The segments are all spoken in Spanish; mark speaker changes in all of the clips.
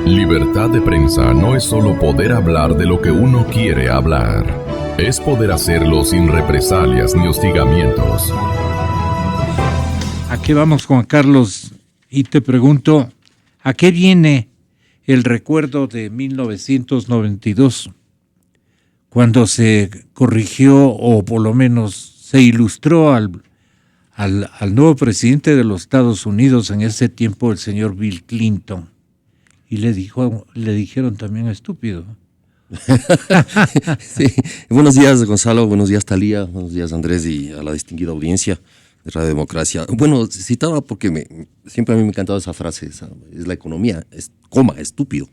Speaker 1: Libertad de prensa no es solo poder hablar de lo que uno quiere hablar. Es poder hacerlo sin represalias ni hostigamientos.
Speaker 2: Aquí vamos, Juan Carlos, y te pregunto, ¿a qué viene el recuerdo de 1992? Cuando se corrigió, o por lo menos se ilustró al nuevo presidente de los Estados Unidos en ese tiempo, el señor Bill Clinton. Y le dijeron también estúpido.
Speaker 3: Sí. Buenos días, Gonzalo, buenos días, Talía, buenos días, Andrés, y a la distinguida audiencia de Radio Democracia. Bueno, citaba porque siempre a mí me ha encantado esa frase, es la economía, estúpido.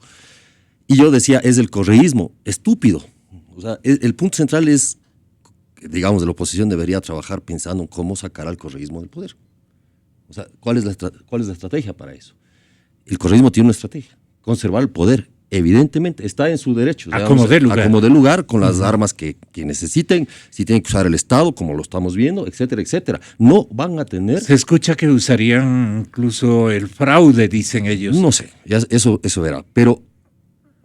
Speaker 3: Y yo decía, es el correísmo, estúpido. O sea, el punto central es, digamos, de la oposición debería trabajar pensando en cómo sacar al correísmo del poder. O sea, ¿cuál es la estrategia para eso? El correísmo tiene una estrategia: conservar el poder. Evidentemente, está en su derecho.
Speaker 2: A como dé
Speaker 3: lugar, con las armas que necesiten, si tienen que usar el Estado, como lo estamos viendo, etcétera, etcétera. No van a tener...
Speaker 2: Se escucha que usarían incluso el fraude, dicen ellos.
Speaker 3: No sé, eso verá. Pero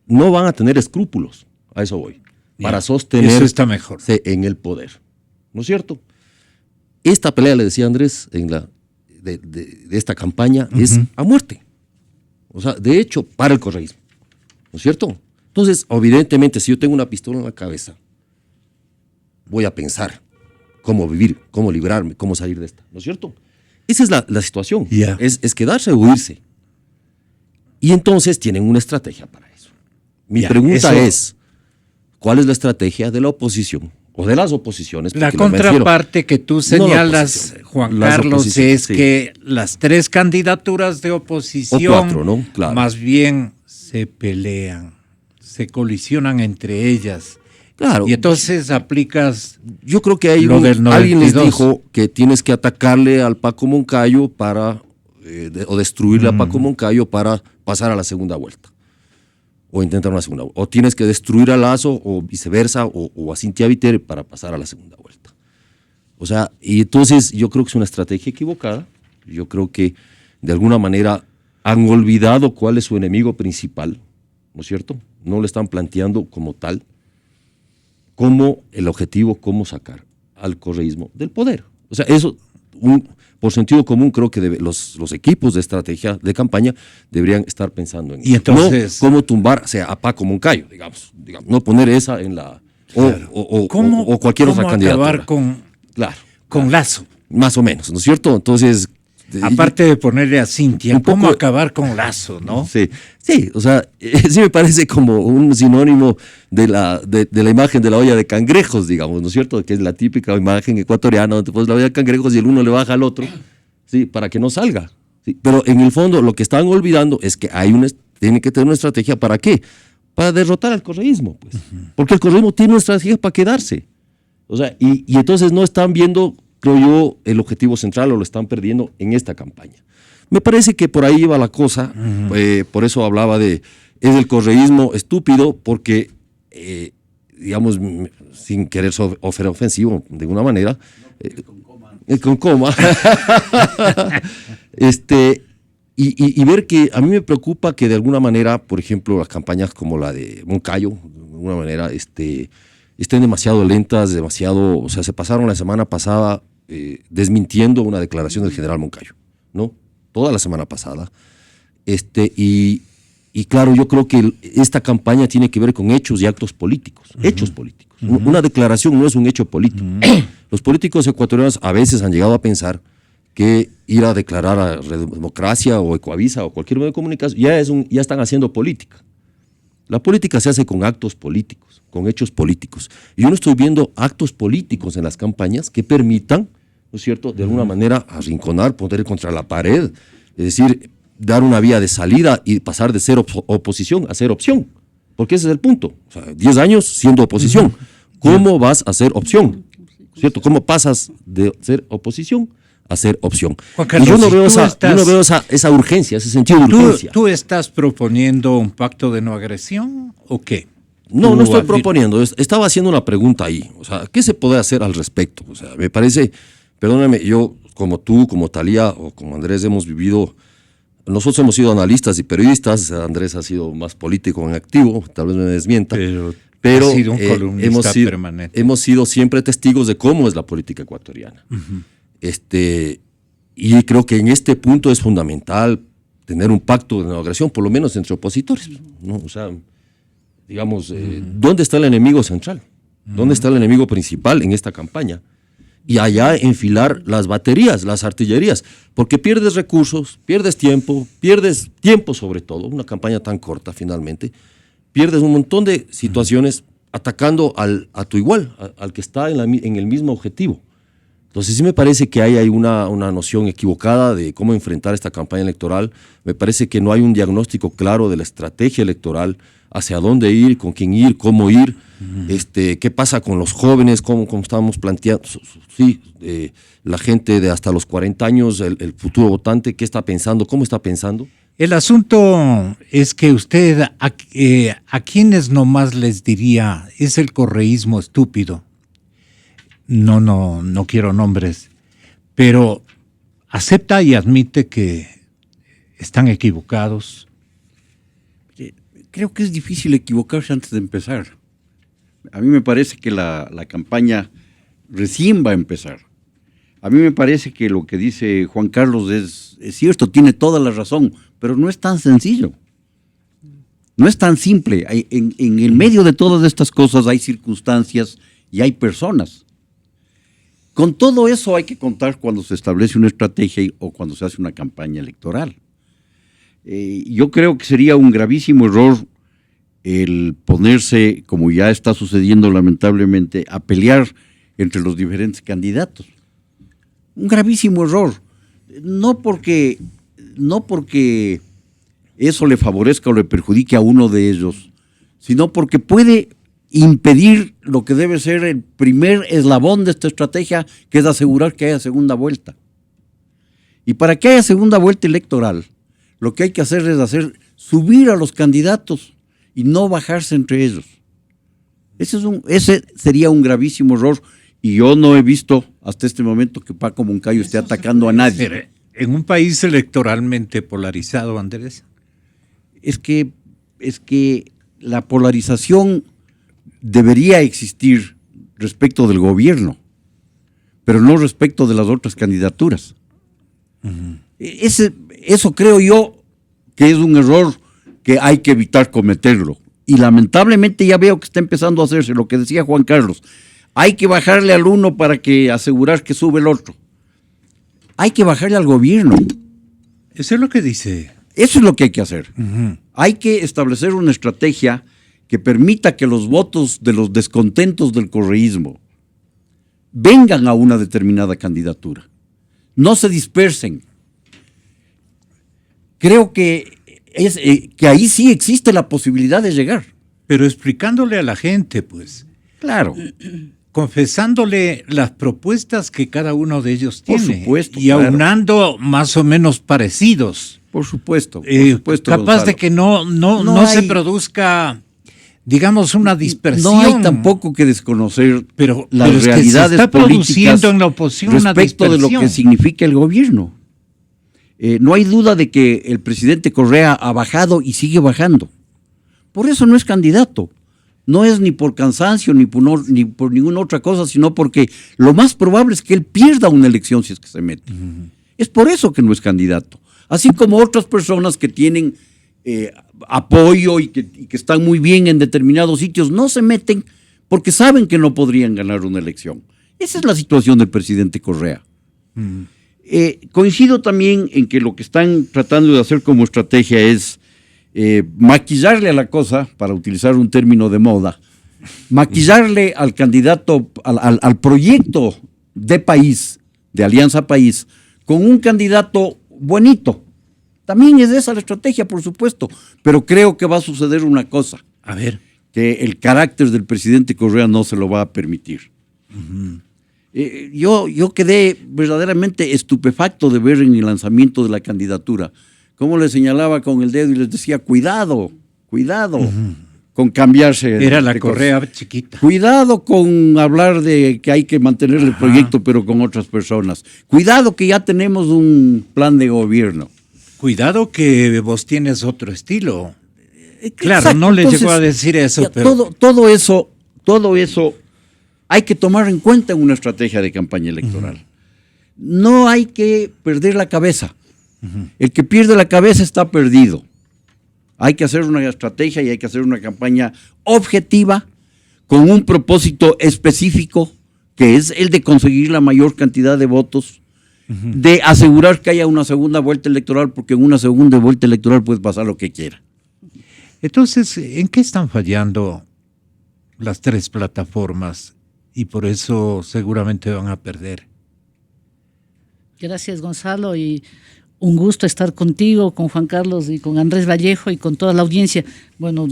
Speaker 3: no van a tener escrúpulos, a eso voy, para sostenerse
Speaker 2: eso está mejor
Speaker 3: en el poder. ¿No es cierto? Esta pelea, le decía Andrés, de esta campaña, es a muerte. O sea, de hecho, para el correísmo. ¿No es cierto? Entonces, evidentemente, si yo tengo una pistola en la cabeza, voy a pensar cómo vivir, cómo librarme, cómo salir de esta. ¿No es cierto? Esa es la situación.
Speaker 2: Yeah.
Speaker 3: Es quedarse o huirse. Y entonces tienen una estrategia para eso. Mi pregunta es, ¿cuál es la estrategia de la oposición o de las oposiciones?
Speaker 2: La contraparte que tú señalas, Juan Carlos, es que las tres candidaturas de oposición,
Speaker 3: o cuatro, ¿no? Claro,
Speaker 2: más bien se pelean, se colisionan entre ellas.
Speaker 3: Claro.
Speaker 2: Y entonces aplicas.
Speaker 3: Yo creo que alguien les dijo que tienes que atacarle al Paco Moncayo o destruirle a Paco Moncayo para pasar a la segunda vuelta. O intentar una segunda vuelta. O tienes que destruir a Lazo o viceversa, o a Cintia Viteri para pasar a la segunda vuelta. O sea, y entonces yo creo que es una estrategia equivocada. Yo creo que de alguna manera han olvidado cuál es su enemigo principal, ¿no es cierto? No lo están planteando como tal, como el objetivo, cómo sacar al correísmo del poder. O sea, eso, por sentido común, creo que los equipos de estrategia de campaña deberían estar pensando en
Speaker 2: y entonces,
Speaker 3: no cómo tumbar, o sea, a Paco Moncayo, digamos, no poner esa en la...
Speaker 2: Claro.
Speaker 3: O cualquier otra candidatura.
Speaker 2: Acabar con
Speaker 3: claro,
Speaker 2: Lazo.
Speaker 3: Más o menos, ¿no es cierto? Entonces...
Speaker 2: Aparte de ponerle a Cintia, ¿cómo acabar con Lazo, no?
Speaker 3: Sí, o sea, sí me parece como un sinónimo de la imagen de la olla de cangrejos, digamos, ¿no es cierto? Que es la típica imagen ecuatoriana donde pones la olla de cangrejos y el uno le baja al otro, ¿sí? Para que no salga. ¿Sí? Pero en el fondo lo que están olvidando es que tiene que tener una estrategia. ¿Para qué? Para derrotar al correísmo, pues. Porque el correísmo tiene una estrategia para quedarse. O sea, y entonces no están viendo, creo yo, el objetivo central, o lo están perdiendo en esta campaña. Me parece que por ahí iba la cosa, por eso hablaba es el correísmo estúpido, porque, digamos, sin querer ser ofensivo de alguna manera, con coma, y ver que a mí me preocupa que de alguna manera, por ejemplo, las campañas como la de Moncayo, de alguna manera, estén demasiado lentas, o sea, se pasaron la semana pasada desmintiendo una declaración del general Moncayo, ¿no? Toda la semana pasada. Y claro, yo creo que esta campaña tiene que ver con hechos y actos políticos, hechos políticos. Una declaración no es un hecho político. Los políticos ecuatorianos a veces han llegado a pensar que ir a declarar a Red Democracia o Ecuavisa o cualquier medio de comunicación ya están haciendo política. La política se hace con actos políticos, con hechos políticos. Y yo no estoy viendo actos políticos en las campañas que permitan, ¿no es cierto?, de alguna manera arrinconar, poner contra la pared, es decir, dar una vía de salida y pasar de ser oposición a ser opción. Porque ese es el punto. O sea, 10 años siendo oposición. ¿Cómo vas a ser opción? ¿Cierto? ¿Cómo pasas de ser oposición a ser opción?
Speaker 2: Carlos,
Speaker 3: y yo no veo esa urgencia, ese sentido de urgencia.
Speaker 2: ¿Tú estás proponiendo un pacto de no agresión o qué?
Speaker 3: No estoy proponiendo. Estaba haciendo una pregunta ahí. O sea, ¿qué se puede hacer al respecto? O sea, me parece, perdóname, yo como tú, como Talía o como Andrés hemos vivido nosotros hemos sido analistas y periodistas, Andrés ha sido más político en activo, tal vez me desmienta, pero
Speaker 2: ha sido un columnista permanente.
Speaker 3: Hemos sido siempre testigos de cómo es la política ecuatoriana. Y creo que en este punto es fundamental tener un pacto de negociación, por lo menos entre opositores, ¿no? O sea, digamos, ¿dónde está el enemigo central? ¿Dónde está el enemigo principal en esta campaña? Y allá enfilar las baterías, las artillerías, porque pierdes recursos, pierdes tiempo sobre todo, una campaña tan corta finalmente, pierdes un montón de situaciones atacando a tu igual, al que está en el mismo objetivo. Entonces sí me parece que hay una noción equivocada de cómo enfrentar esta campaña electoral. Me parece que no hay un diagnóstico claro de la estrategia electoral, hacia dónde ir, con quién ir, cómo ir, qué pasa con los jóvenes, cómo estábamos planteando, sí, la gente de hasta los 40 años, el futuro votante, qué está pensando, cómo está pensando.
Speaker 2: El asunto es que usted, a quienes nomás les diría, es el correísmo estúpido. No quiero nombres, pero acepta y admite que están equivocados.
Speaker 4: Creo que es difícil equivocarse antes de empezar. A mí me parece que la campaña recién va a empezar. A mí me parece que lo que dice Juan Carlos es cierto, tiene toda la razón, pero no es tan sencillo. No es tan simple. En el medio de todas estas cosas hay circunstancias y hay personas. Con todo eso hay que contar cuando se establece una estrategia o cuando se hace una campaña electoral. Yo creo que sería un gravísimo error el ponerse, como ya está sucediendo lamentablemente, a pelear entre los diferentes candidatos. Un gravísimo error. No porque eso le favorezca o le perjudique a uno de ellos, sino porque puede impedir lo que debe ser el primer eslabón de esta estrategia, que es asegurar que haya segunda vuelta. Y para que haya segunda vuelta electoral, lo que hay que hacer es subir a los candidatos y no bajarse entre ellos. Ese sería un gravísimo error, y yo no he visto hasta este momento que Paco Moncayo esté atacando a nadie.
Speaker 2: Pero en un país electoralmente polarizado, Andrés.
Speaker 4: Es que la polarización debería existir respecto del gobierno, pero no respecto de las otras candidaturas. Eso creo yo que es un error que hay que evitar cometerlo. Y lamentablemente ya veo que está empezando a hacerse lo que decía Juan Carlos. Hay que bajarle al uno para asegurar que sube el otro. Hay que bajarle al gobierno.
Speaker 2: Eso es lo que dice.
Speaker 4: Eso es lo que hay que hacer. Hay que establecer una estrategia que permita que los votos de los descontentos del correísmo vengan a una determinada candidatura. No se dispersen. Creo que ahí sí existe la posibilidad de llegar.
Speaker 2: Pero explicándole a la gente, pues.
Speaker 4: Claro.
Speaker 2: Confesándole las propuestas que cada uno de ellos tiene.
Speaker 4: Por supuesto.
Speaker 2: Y aunando más o menos parecidos.
Speaker 4: Por supuesto.
Speaker 2: Capaz Gonzalo, de que no se produzca, digamos, una dispersión.
Speaker 4: No hay tampoco que desconocer las realidades
Speaker 2: que se está
Speaker 4: políticas
Speaker 2: en la oposición
Speaker 4: respecto de lo que significa el gobierno. No hay duda de que el presidente Correa ha bajado y sigue bajando. Por eso no es candidato. No es ni por cansancio ni por ninguna otra cosa, sino porque lo más probable es que él pierda una elección si es que se mete. Es por eso que no es candidato. Así como otras personas que tienen apoyo y que están muy bien en determinados sitios, no se meten porque saben que no podrían ganar una elección. Esa es la situación del presidente Correa. Coincido también en que lo que están tratando de hacer como estrategia es maquillarle a la cosa, para utilizar un término de moda, maquillarle al candidato, al proyecto de país, de Alianza País, con un candidato bonito. También es esa la estrategia, por supuesto, pero creo que va a suceder una cosa.
Speaker 2: A ver.
Speaker 4: Que el carácter del presidente Correa no se lo va a permitir. Yo quedé verdaderamente estupefacto de ver en el lanzamiento de la candidatura cómo le señalaba con el dedo y les decía, cuidado con cambiarse.
Speaker 2: Era la Correa chiquita.
Speaker 4: Cuidado con hablar de que hay que mantener el proyecto pero con otras personas. Cuidado que ya tenemos un plan de gobierno.
Speaker 2: Cuidado que vos tienes otro estilo. Claro,
Speaker 4: Exacto,
Speaker 2: no le
Speaker 4: entonces,
Speaker 2: llegó a decir eso,
Speaker 4: ya,
Speaker 2: pero
Speaker 4: todo eso hay que tomar en cuenta en una estrategia de campaña electoral. No hay que perder la cabeza. El que pierde la cabeza está perdido. Hay que hacer una estrategia y hay que hacer una campaña objetiva con un propósito específico, que es el de conseguir la mayor cantidad de votos, de asegurar que haya una segunda vuelta electoral, porque en una segunda vuelta electoral puede pasar lo que quiera.
Speaker 2: entonces, ¿en qué están fallando las tres plataformas? Y por eso seguramente van a perder.
Speaker 5: Gracias, Gonzalo, y un gusto estar contigo, con Juan Carlos y con Andrés Vallejo y con toda la audiencia. Bueno,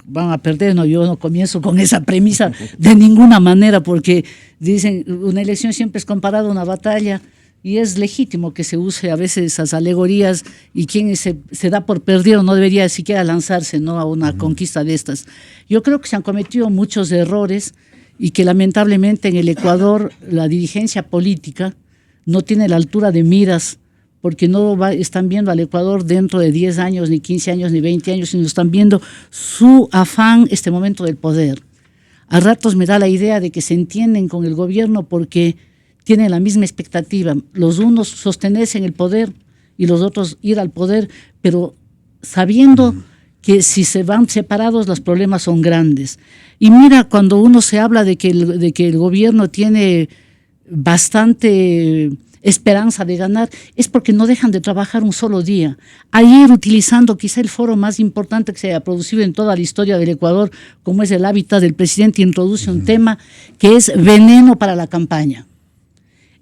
Speaker 5: van a perder, no, yo no comienzo con esa premisa de ninguna manera, porque dicen, una elección siempre es comparada a una batalla, y es legítimo que se use a veces esas alegorías, y quien se da por perdido no debería siquiera lanzarse, ¿no?, a una conquista de estas. Yo creo que se han cometido muchos errores y que lamentablemente en el Ecuador la dirigencia política no tiene la altura de miras, porque no están viendo al Ecuador dentro de 10 años, ni 15 años, ni 20 años, sino están viendo su afán, este momento del poder. A ratos me da la idea de que se entienden con el gobierno porque tienen la misma expectativa, los unos sostenerse en el poder y los otros ir al poder, pero sabiendo que si se van separados los problemas son grandes. Y mira, cuando uno se habla de que el gobierno tiene bastante esperanza de ganar, es porque no dejan de trabajar un solo día. Ayer, utilizando quizá el foro más importante que se haya producido en toda la historia del Ecuador, como es el hábitat del presidente, introduce un tema que es veneno para la campaña.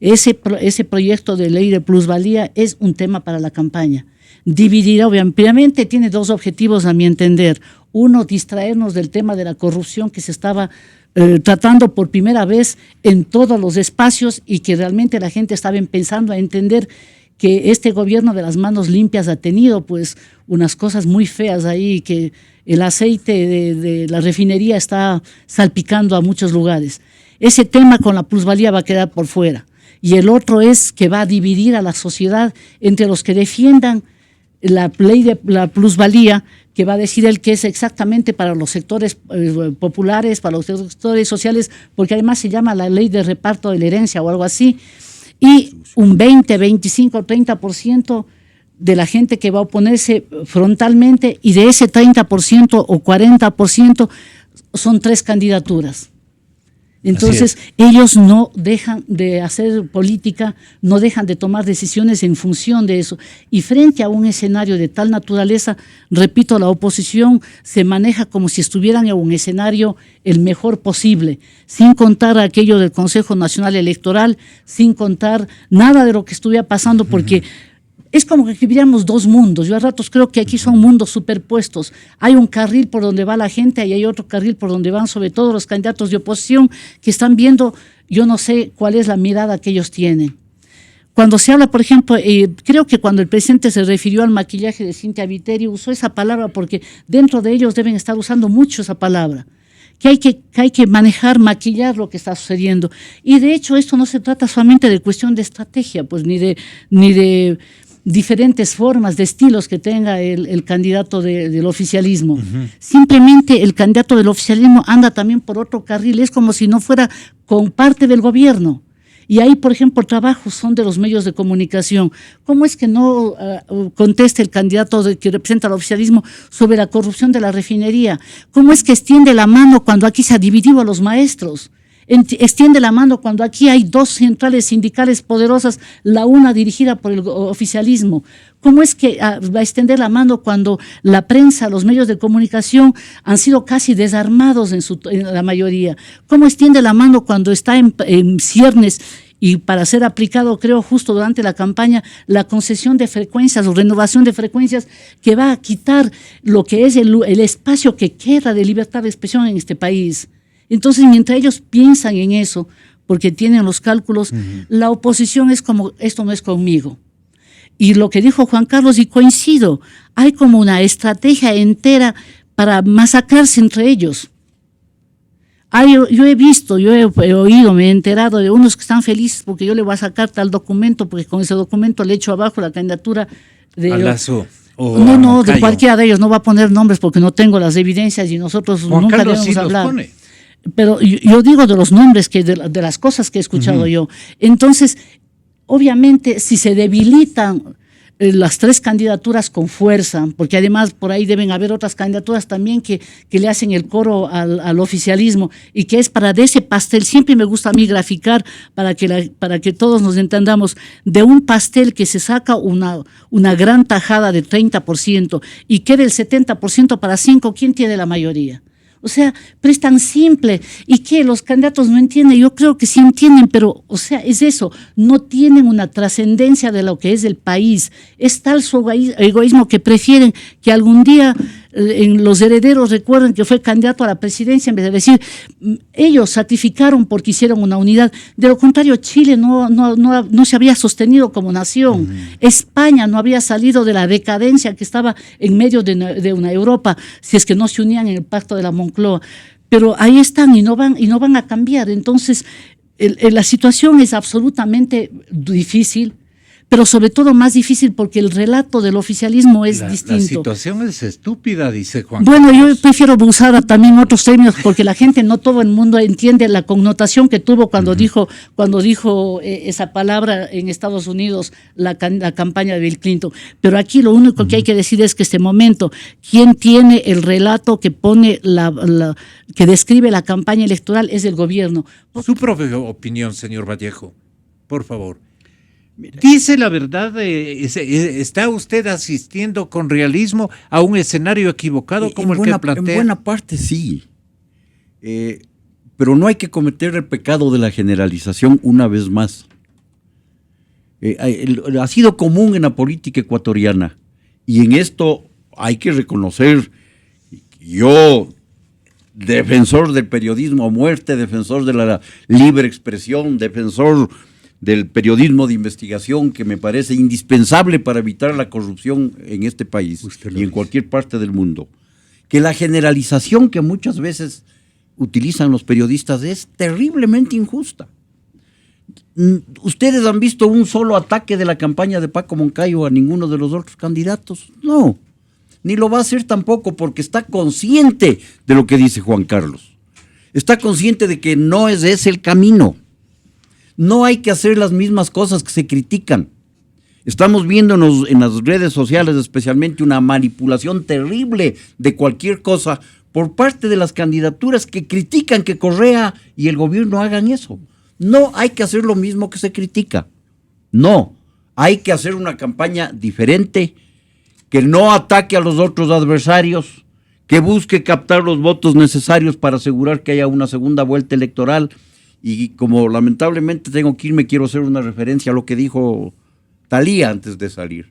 Speaker 5: Ese proyecto de ley de plusvalía es un tema para la campaña. Dividir, obviamente, tiene dos objetivos a mi entender. Uno, distraernos del tema de la corrupción que se estaba tratando por primera vez en todos los espacios, y que realmente la gente estaba empezando a entender que este gobierno de las manos limpias ha tenido pues unas cosas muy feas ahí, que el aceite de la refinería está salpicando a muchos lugares. Ese tema con la plusvalía va a quedar por fuera. Y el otro es que va a dividir a la sociedad entre los que defiendan la ley de la plusvalía, que va a decir él que es exactamente para los sectores populares, para los sectores sociales, porque además se llama la ley de reparto de la herencia o algo así, y un 20, 25, 30% de la gente que va a oponerse frontalmente, y de ese 30% o 40% son 3 candidaturas. Entonces, ellos no dejan de hacer política, no dejan de tomar decisiones en función de eso. Y frente a un escenario de tal naturaleza, repito, la oposición se maneja como si estuvieran en un escenario el mejor posible, sin contar aquello del Consejo Nacional Electoral, sin contar nada de lo que estuviera pasando, porque es como que viviéramos dos mundos. Yo a ratos creo que aquí son mundos superpuestos. Hay un carril por donde va la gente y hay otro carril por donde van sobre todo los candidatos de oposición, que están viendo, yo no sé cuál es la mirada que ellos tienen. Cuando se habla, por ejemplo, creo que cuando el presidente se refirió al maquillaje de Cynthia Viteri, usó esa palabra porque dentro de ellos deben estar usando mucho esa palabra, que hay que manejar, maquillar lo que está sucediendo. Y de hecho esto no se trata solamente de cuestión de estrategia, pues ni de diferentes formas, de estilos que tenga el candidato del oficialismo. Simplemente el candidato del oficialismo anda también por otro carril, es como si no fuera con parte del gobierno. Y ahí, por ejemplo, trabajos son de los medios de comunicación. ¿Cómo es que no contesta el candidato que representa al oficialismo sobre la corrupción de la refinería? ¿Cómo es que extiende la mano cuando aquí se ha dividido a los maestros? Extiende la mano cuando aquí hay 2 centrales sindicales poderosas, la una dirigida por el oficialismo. ¿Cómo es que va a extender la mano cuando la prensa, los medios de comunicación han sido casi desarmados en la mayoría? ¿Cómo extiende la mano cuando está en ciernes y para ser aplicado, creo, justo durante la campaña, la concesión de frecuencias o renovación de frecuencias que va a quitar lo que es el espacio que queda de libertad de expresión en este país? Entonces, mientras ellos piensan en eso, porque tienen los cálculos, la oposición es como, esto no es conmigo. Y lo que dijo Juan Carlos, y coincido, hay como una estrategia entera para masacrarse entre ellos. Yo he visto, yo he oído, me he enterado de unos que están felices porque yo le voy a sacar tal documento, porque con ese documento le echo abajo la candidatura
Speaker 2: a Lazo.
Speaker 5: No, de cualquiera de ellos, no va a poner nombres porque no tengo las evidencias y nosotros
Speaker 2: Juan
Speaker 5: nunca
Speaker 2: Carlos
Speaker 5: debemos
Speaker 2: sí
Speaker 5: hablar.
Speaker 2: los pone.
Speaker 5: Pero yo digo de los nombres, de las cosas que he escuchado yo. Entonces, obviamente, si se debilitan las tres candidaturas con fuerza, porque además por ahí deben haber otras candidaturas también que le hacen el coro al oficialismo y que es para de ese pastel, siempre me gusta a mí graficar para que todos nos entendamos, de un pastel que se saca una gran tajada de 30% y queda el 70% para 5, ¿quién tiene la mayoría? O sea, pero es tan simple. ¿Y qué? Los candidatos no entienden. Yo creo que sí entienden, pero, o sea, es eso. No tienen una trascendencia de lo que es el país. Es tal su egoísmo que prefieren que algún día en los herederos recuerden que fue candidato a la presidencia en vez de decir, ellos sacrificaron porque hicieron una unidad. De lo contrario, Chile no se habría sostenido como nación. España no habría salido de la decadencia que estaba en medio de una Europa si es que no se unían en el pacto de la Moncloa. Pero ahí están y no van a cambiar. Entonces, la situación es absolutamente difícil, pero sobre todo más difícil porque el relato del oficialismo es distinto.
Speaker 2: La situación es estúpida, dice Juan
Speaker 5: Bueno,
Speaker 2: Carlos.
Speaker 5: yo prefiero usar también otros términos porque la gente, no todo el mundo entiende la connotación que tuvo cuando dijo esa palabra en Estados Unidos, la campaña de Bill Clinton. Pero aquí lo único que hay que decir es que este momento, ¿quién tiene el relato que pone que describe la campaña electoral? Es el gobierno.
Speaker 2: Su propia opinión, señor Vallejo, por favor. Dice la verdad, ¿está usted asistiendo con realismo a un escenario equivocado como el que plantea?
Speaker 4: En buena parte sí, pero no hay que cometer el pecado de la generalización una vez más. Ha sido común en la política ecuatoriana y en esto hay que reconocer, yo, defensor del periodismo a muerte, defensor de la libre expresión, defensor del periodismo de investigación que me parece indispensable para evitar la corrupción en este país y en cualquier parte del mundo, que la generalización que muchas veces utilizan los periodistas es terriblemente injusta. ¿Ustedes han visto un solo ataque de la campaña de Paco Moncayo a ninguno de los otros candidatos? No, ni lo va a hacer tampoco porque está consciente de lo que dice Juan Carlos. Está consciente de que no es ese el camino. No hay que hacer las mismas cosas que se critican. Estamos viendo en las redes sociales especialmente una manipulación terrible de cualquier cosa por parte de las candidaturas que critican que Correa y el gobierno hagan eso. No hay que hacer lo mismo que se critica. No, hay que hacer una campaña diferente, que no ataque a los otros adversarios, que busque captar los votos necesarios para asegurar que haya una segunda vuelta electoral. Y como lamentablemente tengo que irme, quiero hacer una referencia a lo que dijo Thalía antes de salir.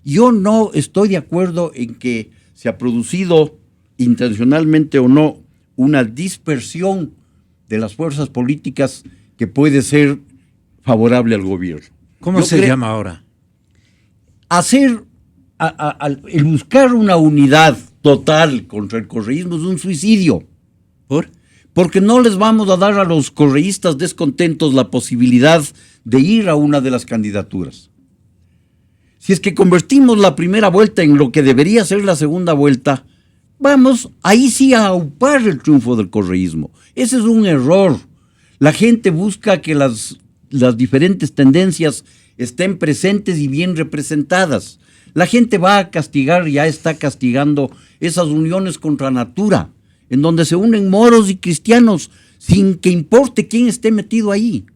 Speaker 4: Yo no estoy de acuerdo en que se ha producido intencionalmente o no una dispersión de las fuerzas políticas que puede ser favorable al gobierno.
Speaker 2: ¿Cómo se llama ahora?
Speaker 4: El buscar una unidad total contra el correísmo es un suicidio.
Speaker 2: ¿Por?
Speaker 4: Porque no les vamos a dar a los correístas descontentos la posibilidad de ir a una de las candidaturas. Si es que convertimos la primera vuelta en lo que debería ser la segunda vuelta, vamos ahí sí a aupar el triunfo del correísmo. Ese es un error. La gente busca que las diferentes tendencias estén presentes y bien representadas. La gente va a castigar, ya está castigando esas uniones contra natura, en donde se unen moros y cristianos sin que importe quién esté metido ahí.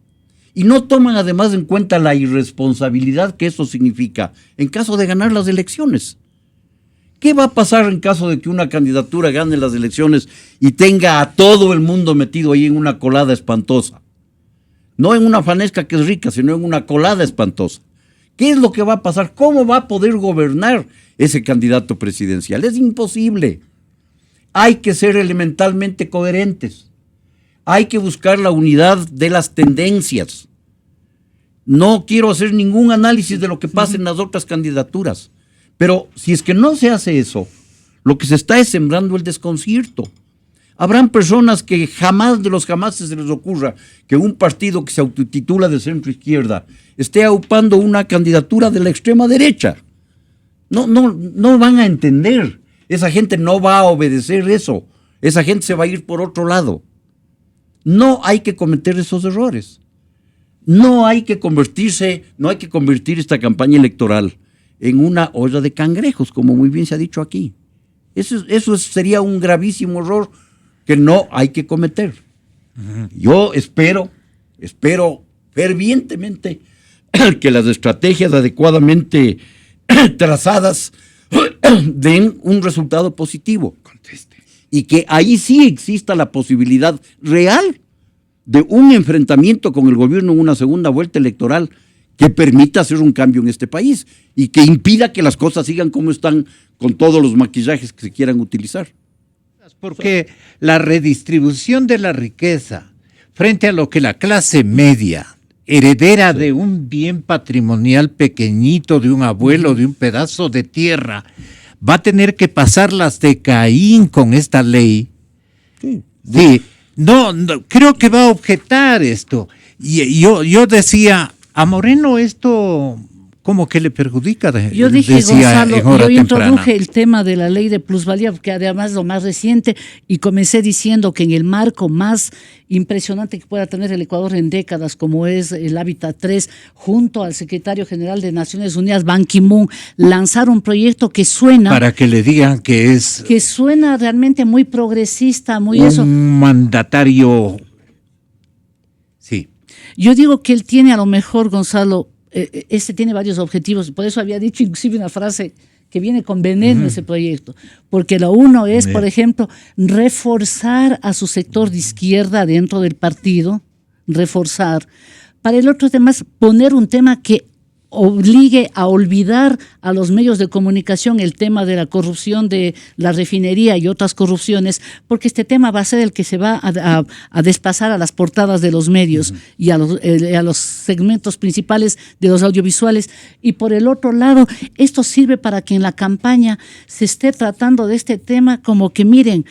Speaker 4: Y no toman además en cuenta la irresponsabilidad que eso significa en caso de ganar las elecciones. ¿Qué va a pasar en caso de que una candidatura gane las elecciones y tenga a todo el mundo metido ahí en una colada espantosa? No en una fanesca que es rica, sino en una colada espantosa. ¿Qué es lo que va a pasar? ¿Cómo va a poder gobernar ese candidato presidencial? Es imposible. Hay que ser elementalmente coherentes. Hay que buscar la unidad de las tendencias. No quiero hacer ningún análisis de lo que pasa en las otras candidaturas. Pero si es que no se hace eso, lo que se está es sembrando el desconcierto. Habrán personas que jamás de los jamases se les ocurra que un partido que se autotitula de centro izquierda esté aupando una candidatura de la extrema derecha. No van a entender. Esa gente no va a obedecer eso. Esa gente se va a ir por otro lado. No hay que cometer esos errores. No hay que convertir esta campaña electoral en una olla de cangrejos, como muy bien se ha dicho aquí. Eso sería un gravísimo error que no hay que cometer. Yo espero fervientemente que las estrategias adecuadamente trazadas den un resultado positivo. Y que ahí sí exista la posibilidad real de un enfrentamiento con el gobierno en una segunda vuelta electoral que permita hacer un cambio en este país y que impida que las cosas sigan como están con todos los maquillajes que se quieran utilizar.
Speaker 2: Porque la redistribución de la riqueza frente a lo que la clase media, heredera de un bien patrimonial pequeñito, de un abuelo, de un pedazo de tierra, va a tener que pasar las de Caín con esta ley. Sí. No, creo que va a objetar esto. Y yo decía, a Moreno esto como que le perjudica.
Speaker 5: Yo dije,
Speaker 2: decía,
Speaker 5: Gonzalo, yo introduje el tema de la ley de plusvalía, que además es lo más reciente, y comencé diciendo que en el marco más impresionante que pueda tener el Ecuador en décadas, como es el Hábitat 3, junto al secretario general de Naciones Unidas, Ban Ki-moon, lanzar un proyecto que suena...
Speaker 2: Para que le digan que es...
Speaker 5: Que suena realmente muy progresista, muy eso.
Speaker 2: Un mandatario... Sí.
Speaker 5: Yo digo que él tiene a lo mejor, Gonzalo, tiene varios objetivos, por eso había dicho inclusive una frase que viene con veneno ese proyecto, porque lo uno es, por ejemplo, reforzar a su sector de izquierda dentro del partido, reforzar. Para el otro tema es poner un tema que obligue a olvidar a los medios de comunicación el tema de la corrupción de la refinería y otras corrupciones, porque este tema va a ser el que se va a desplazar a las portadas de los medios y a los segmentos principales de los audiovisuales. Y por el otro lado, esto sirve para que en la campaña se esté tratando de este tema como que miren,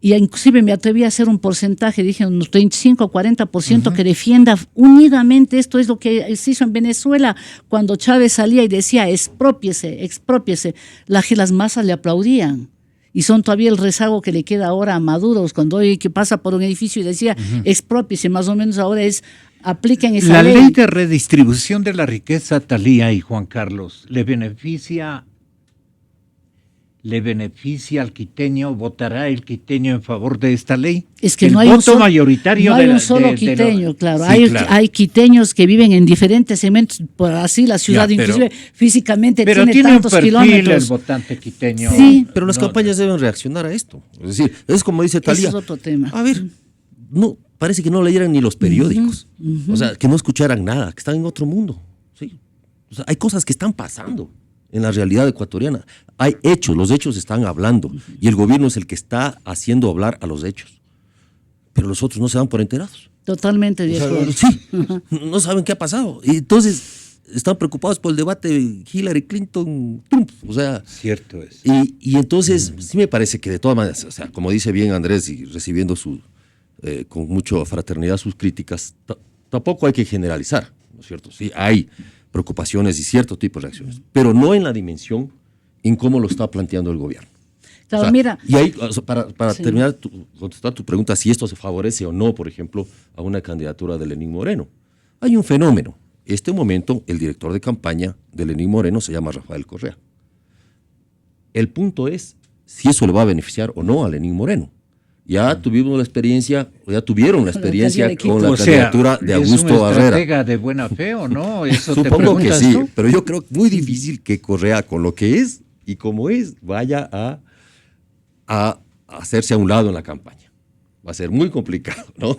Speaker 5: y inclusive me atreví a hacer un porcentaje, dije unos 35 o 40% que defienda unidamente. Esto es lo que se hizo en Venezuela cuando Chávez salía y decía exprópiese, exprópiese. Las masas le aplaudían. Y son todavía el rezago que le queda ahora a Maduro, cuando hoy que pasa por un edificio y decía exprópiese, más o menos ahora es apliquen esa ley.
Speaker 2: La ley de redistribución de la riqueza, Thalía y Juan Carlos, ¿le beneficia al quiteño? ¿Votará el quiteño en favor de esta ley?
Speaker 5: Es que
Speaker 2: el
Speaker 5: no hay
Speaker 2: voto mayoritario.
Speaker 5: No hay un solo quiteño, claro.
Speaker 2: Sí,
Speaker 5: hay quiteños que viven en diferentes segmentos, por así la ciudad inclusive físicamente
Speaker 2: pero
Speaker 5: tiene tantos
Speaker 2: un perfil
Speaker 5: kilómetros.
Speaker 2: El votante quiteño.
Speaker 5: Sí,
Speaker 3: pero las campañas deben reaccionar a esto. Es decir, es como dice Thalía.
Speaker 5: Ese es otro tema.
Speaker 3: A ver, no, parece que no leyeran ni los periódicos. O sea, que no escucharan nada, que están en otro mundo. ¿Sí? O sea, hay cosas que están pasando en la realidad ecuatoriana. Hay hechos, los hechos están hablando y el gobierno es el que está haciendo hablar a los hechos. Pero los otros no se dan por enterados.
Speaker 5: Totalmente de acuerdo.
Speaker 3: Sí, no saben qué ha pasado. Y entonces están preocupados por el debate Hillary Clinton-Trump. O sea,
Speaker 2: cierto es.
Speaker 3: Y entonces sí me parece que de todas maneras, o sea, como dice bien Andrés y recibiendo con mucha fraternidad sus críticas, tampoco hay que generalizar, ¿no es cierto? Sí, hay preocupaciones y cierto tipo de reacciones, pero no en la dimensión en cómo lo está planteando el gobierno.
Speaker 5: Claro, mira.
Speaker 3: Y ahí, para terminar, contestar tu pregunta, si esto se favorece o no, por ejemplo, a una candidatura de Lenín Moreno. Hay un fenómeno. En este momento, el director de campaña de Lenín Moreno se llama Rafael Correa. El punto es si eso le va a beneficiar o no a Lenín Moreno. Ya tuvieron la experiencia con la candidatura de Augusto Barrera.
Speaker 2: ¿Es una estratega de buena fe o no? ¿Eso
Speaker 3: Supongo que sí,
Speaker 2: tú?
Speaker 3: pero yo creo muy difícil que Correa, con lo que es y como es, vaya a hacerse a un lado en la campaña. Va a ser muy complicado, ¿no?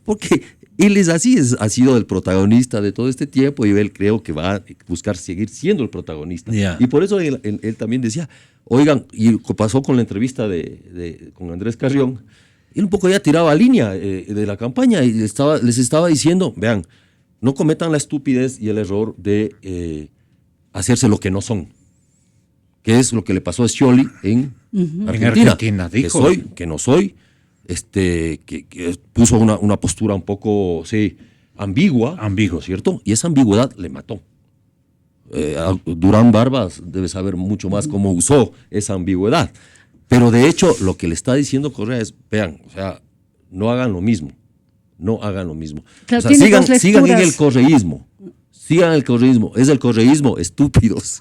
Speaker 3: Porque él es así, ha sido el protagonista de todo este tiempo y él creo que va a buscar seguir siendo el protagonista.
Speaker 2: Yeah.
Speaker 3: Y por eso él también decía, oigan, y pasó con la entrevista con Andrés Carrión, él un poco ya tiraba línea de la campaña y les estaba diciendo, vean, no cometan la estupidez y el error de hacerse lo que no son, que es lo que le pasó a Scioli en Argentina,
Speaker 2: dijo.
Speaker 3: que no soy, que puso una postura un poco ambigua, ¿cierto? Y esa ambigüedad le mató. Durán Barbas debe saber mucho más cómo usó esa ambigüedad. Pero de hecho, lo que le está diciendo Correa es, vean, o sea, no hagan lo mismo. No hagan lo mismo.
Speaker 5: Claro,
Speaker 3: o sea, sigan en el
Speaker 5: lecturas.
Speaker 3: correísmo. Sigan el correísmo. Es el correísmo, estúpidos.